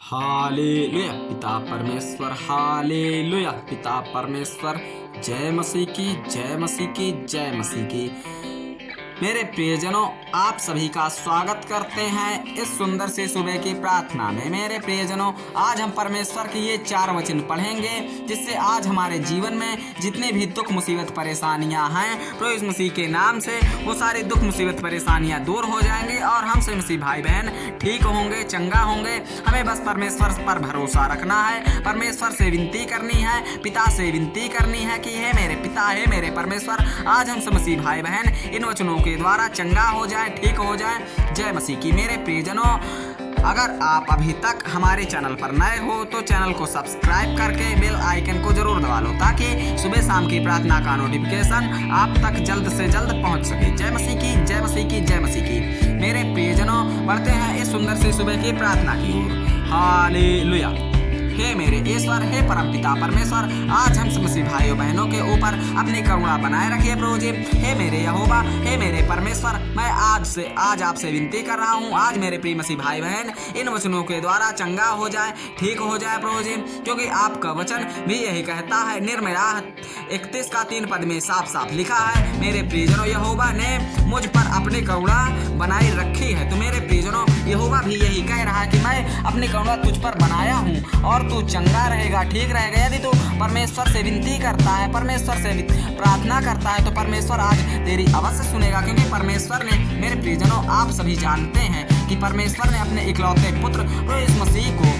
Hallelujah पिता परमेश्वर, hallelujah पिता परमेश्वर। जय मसीह की, जय मसीह की, जय मसीह की। मेरे प्रियजनों, आप सभी का स्वागत करते हैं इस सुंदर से सुबह की प्रार्थना में। मेरे प्रियजनों, आज हम परमेश्वर के ये 4 वचन पढ़ेंगे जिससे आज हमारे जीवन में जितने भी दुख मुसीबत परेशानियां हैं, प्रभु यीशु मसीह के नाम से वो सारी दुख मुसीबत परेशानियां दूर हो जाएंगी और हम सभी मसीह भाई बहन ठीक होंगे, चंगा होंगे। हमें बस परमेश्वर पर भरोसा रखना है, परमेश्वर से विनती करनी है, पिता से विनती करनी है कि हे मेरे पिता, हे मेरे परमेश्वर, आज हम सब मसीह भाई बहन इन वचनों के द्वारा चंगा हो जाए, ठीक हो जाए। जय मसीह की। मेरे प्रियजनों, अगर आप अभी तक हमारे चैनल पर नए हो तो चैनल को सब्सक्राइब करके बेल आइकन को जरूर दबा लो ताकि सुबह शाम की प्रार्थना का नोटिफिकेशन आप तक जल्द से जल्द पहुंच सके। जय मसीह की, जय मसीह की, जय मसीह की। मेरे प्रियजनों, बढ़ते हैं इस सुंदर से सुबह की प्रार्थना की ओर। हालेलुया। हे मेरे ईश्वर, हे परमपिता परमेश्वर, आज हम मसीह भाइयों बहनों के ऊपर अपनी करुणा बनाए रखिए प्रभु जी। हे मेरे यहोवा, हे मेरे परमेश्वर, मैं आज आपसे विनती कर रहा हूँ, आज मेरे प्रिय मसीह भाई बहन इन वचनों के द्वारा चंगा हो जाए, ठीक हो जाए प्रभु जी, क्योंकि आपका वचन भी यही कहता है। निर्मया 31 का 3 पद में साफ साफ लिखा है, मेरे प्रियजनों, यहोवा ने मुझ पर अपनी करुणा बनाई रखी है। तो मेरे प्रियजनों, यहोवा भी यही कह रहा है कि मैं अपनी करुणा तुझ पर बनाया हूँ और तू चंगा रहेगा, ठीक रहेगा। यदि तू परमेश्वर से विनती करता है, परमेश्वर से प्रार्थना करता है तो परमेश्वर आज तेरी अवश्य सुनेगा, क्योंकि परमेश्वर ने, मेरे प्रियजनों, आप सभी जानते हैं कि परमेश्वर ने अपने इकलौते पुत्र प्रभु यीशु मसीह को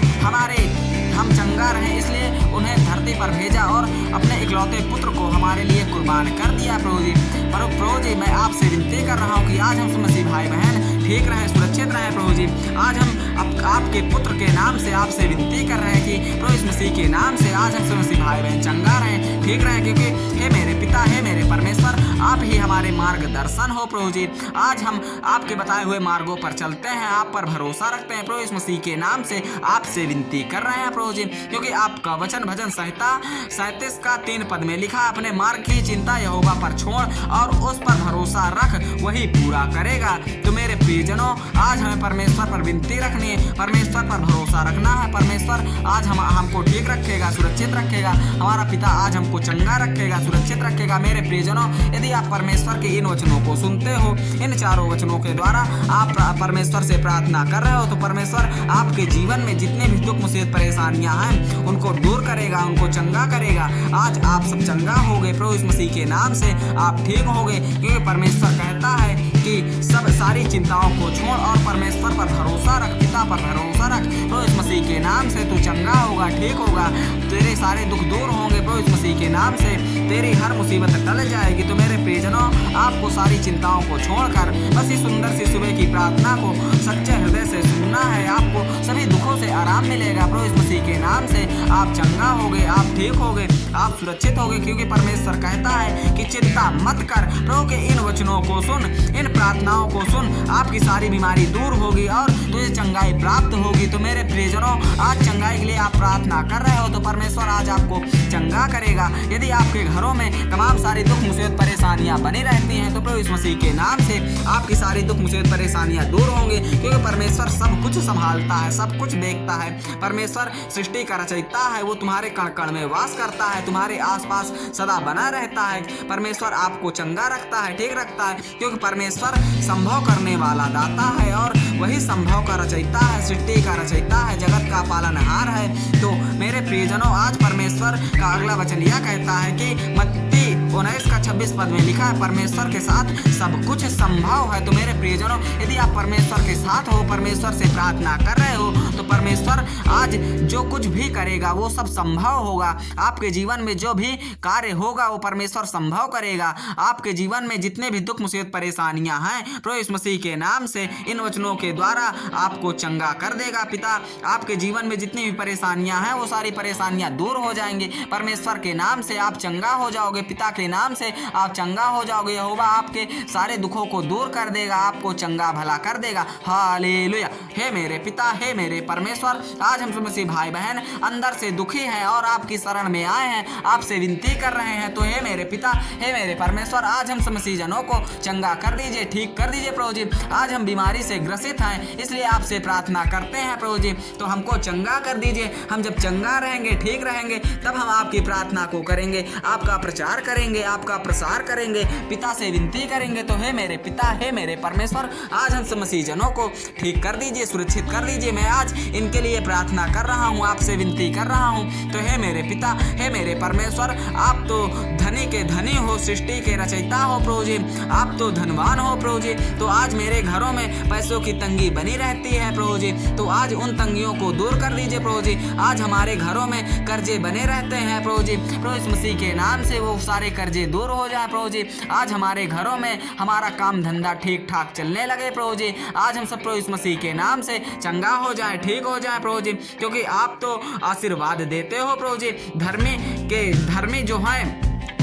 हम चंगा रहे इसलिए उन्हें धरती पर भेजा और अपने इकलौते पुत्र को हमारे लिए कुर्बान कर दिया प्रभु जी। प्रभु जी, मैं आपसे विनती कर रहा हूँ कि आज हम मसीह भाई बहन ठीक रहे, सुरक्षित रहे प्रभु जी। आज हम आपके पुत्र के नाम से आपसे विनती कर रहे हैं कि प्रभु यीशु मसीह के नाम से आज हम मसीह भाई बहन चंगा रहें, ठीक रहें, क्योंकि हे मेरे पिता, हे मेरे परमेश्वर, आप ही हमारे मार्गदर्शन हो प्रभु जी। आज हम आपके बताए हुए मार्गों पर चलते हैं, आप पर भरोसा रखते हैं प्रभु यीशु मसीह के नाम से आपसे विनती कर रहे हैं प्रभु जी, क्योंकि आपका वचन भजन संहिता 37 का 3 पद में लिखा, अपने मार्ग की चिंता यहोवा पर छोड़ और उस पर भरोसा रख, वही पूरा करेगा। तो मेरे प्रियजनों, आज हमें परमेश्वर पर विनती रखनी है, परमेश्वर पर भरोसा रखना है। परमेश्वर आज हमको ठीक रखेगा, सुरक्षित रखेगा। हमारा पिता आज हमको चंगा रखेगा, सुरक्षित रखेगा। मेरे प्रियजनों, यदि आप परमेश्वर के इन वचनों को सुनते हो, इन 4 वचनों के द्वारा आप परमेश्वर से प्रार्थना कर रहे हो, तो परमेश्वर आपके जीवन में जितने भी दुख मुसीबत परेशानियां हैं उनको दूर करेगा, उनको चंगा करेगा। आज आप सब चंगा हो गए प्रभु यीशु मसीह के नाम से, आप ठीक हो गए, क्योंकि परमेश्वर कहता है कि सब सारी चिंताओं को छोड़ और परमेश्वर पर भरोसा रख, पिता पर भरोसा रख। प्रभु यीशु मसीह के नाम से तू चंगा होगा, ठीक होगा, तेरे सारे दुख दूर होंगे प्रभु यीशु मसीह के नाम से, तेरी हर मुसीबत टल जाएगी। तो मेरे प्रियजनों, आपको सारी चिंताओं को छोड़कर बस इस सुंदर सी सुबह की प्रार्थना को सच्चे हृदय से सुनना है, आपको सभी दुखों से आराम मिलेगा प्रभु यीशु मसीह के नाम से। आप चंगा होगे, आप ठीक होगे, आप सुरक्षित होगे, क्योंकि परमेश्वर कहता है कि चिंता मत कर, प्रभु के इन वचनों को सुन, इन प्रार्थनाओं को सुन, आपकी सारी बीमारी दूर होगी और तुझे चंगाई प्राप्त होगी। तो मेरे प्रियजनों, आज चंगाई के लिए आप प्रार्थना कर रहे हो तो परमेश्वर आज आपको चंगा करेगा। यदि आपके घरों में तमाम सारी दुख मुसीबत परेशानियां बनी रहती हैं तो प्रभु यीशु मसीह के नाम से आपकी सारी दुख मुसीबत परेशानियां दूर होंगी, क्योंकि परमेश्वर सब कुछ संभालता है, सब कुछ देखता है। परमेश्वर सृष्टि का रचयिता है, वो तुम्हारे कण कण में वास करता है, तुम्हारे आसपास सदा बना रहता है। परमेश्वर आपको चंगा रखता है, ठीक रखता है, क्योंकि परमेश्वर संभव करने वाला दाता है और वही संभव का रचयिता है, सृष्टि का रचयिता है, जगत का पालनहार है। तो मेरे प्रियजनों, आज परमेश्वर का अगला वचन यह कहता है कि मत्ती 19 का 26 पद में लिखा है, परमेश्वर के साथ सब कुछ संभव है। तो मेरे प्रियजनों, यदि आप परमेश्वर के साथ हो, परमेश्वर से प्रार्थना कर रहे हो, तो परमेश्वर आज जो कुछ भी करेगा वो सब संभव होगा। आपके जीवन में जो भी कार्य होगा वो परमेश्वर संभव करेगा। आपके जीवन में जितने भी दुख मुसीबत परेशानियां हैं प्रभु यीशु मसीह के नाम से इन वचनों के द्वारा आपको चंगा कर देगा। पिता, आपके जीवन में जितनी भी परेशानियां हैं वो सारी परेशानियां दूर हो जाएंगी। परमेश्वर के नाम से आप चंगा हो जाओगे, पिता के नाम से आप चंगा हो जाओगे। यहोवा आपके सारे दुखों को दूर कर देगा, आपको चंगा भला कर देगा। हालेलुया। हे मेरे पिता, हे मेरे परमेश्वर आज हम मसीह भाई बहन अंदर से दुखी हैं और आपकी शरण में आए हैं, आपसे विनती कर रहे हैं। तो हे मेरे पिता, हे मेरे परमेश्वर, आज हम मसीह जनों को चंगा कर दीजिए, ठीक कर दीजिए प्रभु जी। आज हम बीमारी से ग्रसित हैं, इसलिए आपसे प्रार्थना करते हैं प्रभु जी, तो हमको चंगा कर दीजिए। हम जब चंगा रहेंगे, ठीक रहेंगे, तब हम आपकी प्रार्थना को करेंगे, आपका प्रचार करेंगे, आपका प्रसार करेंगे, पिता से विनती करेंगे। तो हे मेरे पिता, हे मेरे परमेश्वर, आज हम मसीह जनों को ठीक कर दीजिए, सुरक्षित कर दीजिए। मैं आज इनके लिए प्रार्थना कर रहा हूँ, आपसे विनती कर रहा हूँ। तो हे मेरे पिता, हे मेरे परमेश्वर, आप तो धनी के धनी हो, सृष्टि के रचयिता हो प्रभु जी, आप तो धनवान हो प्रभु जी। तो आज मेरे घरों में पैसों की तंगी बनी रहती है प्रभु जी, तो आज उन तंगियों को दूर कर दीजिए प्रभु जी। आज हमारे घरों में कर्जे बने रहते हैं प्रभु जी, प्रभु इस मसीह के नाम से वो सारे कर्जे दूर हो जाए प्रभु जी। आज हमारे घरों में हमारा काम धंधा ठीक ठाक चलने लगे प्रभु जी। आज हम सब प्रभु इस मसीह के नाम से चंगा हो जाए, ठीक हो जाए प्रभु जी, क्योंकि आप तो आशीर्वाद देते हो प्रभु जी। धर्मी जो है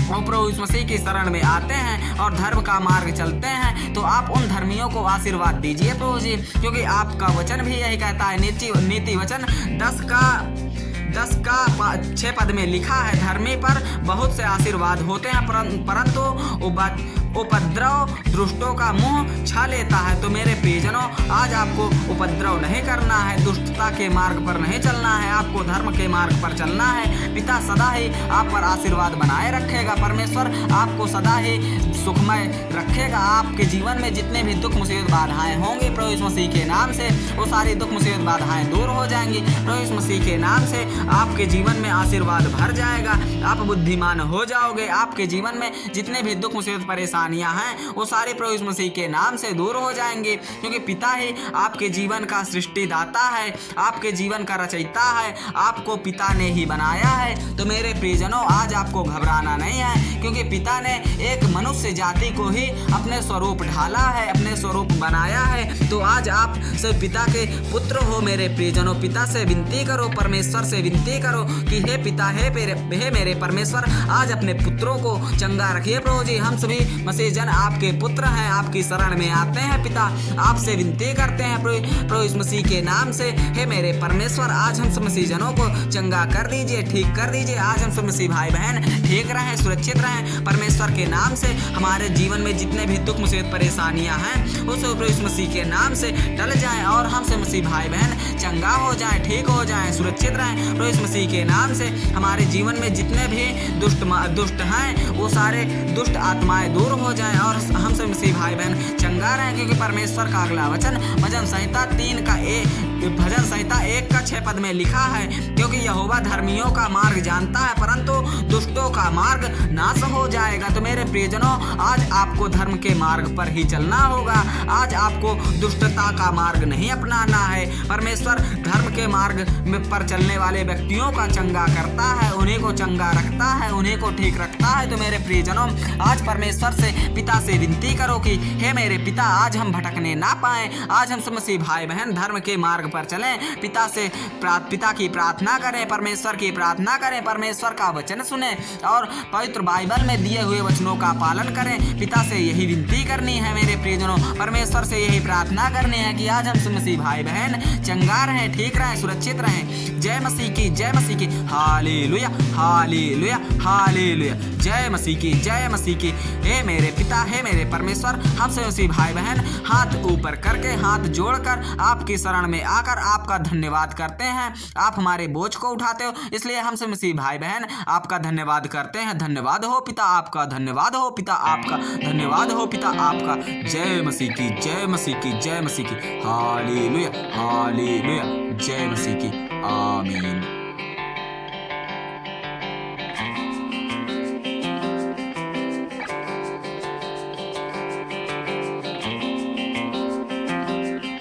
वो प्रभु इस मसीह की शरण में आते हैं और धर्म का मार्ग चलते हैं, तो आप उन धर्मियों को आशीर्वाद दीजिए प्रभु जी, क्योंकि आपका वचन भी यही कहता है। नीति वचन 10 का 6 पद में लिखा है, धर्मी पर बहुत से आशीर्वाद होते हैं, परंतु उपद्रव दुष्टों का मुंह छा लेता है। तो मेरे प्रियजनों, आज आपको उपद्रव नहीं करना है, दुष्टता के मार्ग पर नहीं चलना है, आपको धर्म के मार्ग पर चलना है। पिता सदा ही आप पर आशीर्वाद बनाए रखेगा, परमेश्वर आपको सदा ही सुखमय रखेगा। आपके जीवन में जितने भी दुख मुसीबत बाधाएं होंगी, प्रभु यीशु मसीह के नाम से वो सारी दुख मुसीबत बाधाएं दूर हो जाएंगी। प्रभु यीशु मसीह के नाम से आपके जीवन में आशीर्वाद भर जाएगा, आप बुद्धिमान हो जाओगे। आपके जीवन में जितने भी दुख मुसीबत परेशानियां हैं, वो सारे प्रभु यीशु मसीह के नाम से दूर हो जाएंगे, क्योंकि पिता ही आपके जीवन का सृष्टिदाता है, आपके जीवन का रचयिता है, आपको पिता ने ही बनाया है। तो मेरे प्रियजनों, आज आपको घबराना नहीं है, क्योंकि पिता ने एक मनुष्य जाति को ही अपने स्वरूप ढाला है, अपने स्वरूप बनाया है। तो आज आप सब पिता के पुत्र हो मेरे प्रियजनों। पिता से विनती करो, परमेश्वर से विनती करो कि हे पिता, हे मेरे परमेश्वर, आज अपने पुत्रों को चंगा रखिए प्रभु जी। हम सभी मसीह जन आपके पुत्र हैं, आपकी शरण में आते हैं पिता, आपसे विनती करते हैं प्रभु इस मसीह के नाम से। हे मेरे परमेश्वर, आज हम सब मसीह जनों को चंगा कर दीजिए, ठीक कर दीजिए। आज हम सब मसीह भाई बहन ठीक रहें, सुरक्षित रहें परमेश्वर के नाम से। हमारे जीवन में जितने भी दुख मुसीबत परेशानियां हैं, वो सब प्रभु इस मसीह के नाम से टल जाएं और हम सब मसीह भाई बहन चंगा हो जाएं, ठीक हो जाएं, सुरक्षित रहें प्रभु इस मसीह के नाम से। हमारे जीवन में जितने भी दुष्ट हैं, वो सारे दुष्ट आत्माएं दूर हो जाएं और हम सब मसीह भाई बहन चंगा रहें, क्योंकि परमेश्वर का अगला वचन भजन संहिता 1 का 6 पद में लिखा है, क्योंकि यहोवा धर्मियों का मार्ग जानता है, परंतु दुष्टों का मार्ग नाश हो जाएगा। तो मेरे प्रियजनों, आज आपको धर्म के मार्ग पर ही चलना होगा। आज आपको दुष्टता का मार्ग नहीं अपनाना है। परमेश्वर धर्म के मार्ग पर चलने वाले व्यक्तियों का चंगा करता है, उन्हीं को चंगा रखता है, उन्हीं को ठीक रखता है। तो मेरे प्रियजनों, आज परमेश्वर से, पिता से विनती करो कि हे मेरे पिता, आज हम भटकने ना पाए, आज हम समस्त भाई बहन धर्म के मार्ग पर चलें। पिता की प्रार्थना करें, परमेश्वर की प्रार्थना करें, परमेश्वर का वचन सुने और पवित्र बाइबल में दिए हुए वचनों का पालन करें। पिता से यही विनती करनी है मेरे प्रियजनों, परमेश्वर से यही प्रार्थना करनी है कि आज हम समस्त भाई बहन चंगा रहें, ठीक रहें, सुरक्षित रहें। जय मसीह की, जय मसीह की, हालेलुया, हालेलुया, हालेलुया। जय मसीह की, जय मसीह की। हे मेरे पिता, हे मेरे परमेश्वर, हम सब मसीह भाई बहन हाथ ऊपर करके, हाथ जोड़कर आपकी शरण में आकर आपका धन्यवाद करते हैं। आप हमारे बोझ को उठाते हो, इसलिए हम सब मसीह भाई बहन आपका धन्यवाद करते हैं। धन्यवाद हो पिता आपका, धन्यवाद हो पिता आपका, धन्यवाद हो पिता आपका। जय मसीह की, जय मसीह की, जय मसीह की, हालेलुया, हालेलुया। जय मसीह की, आमीन।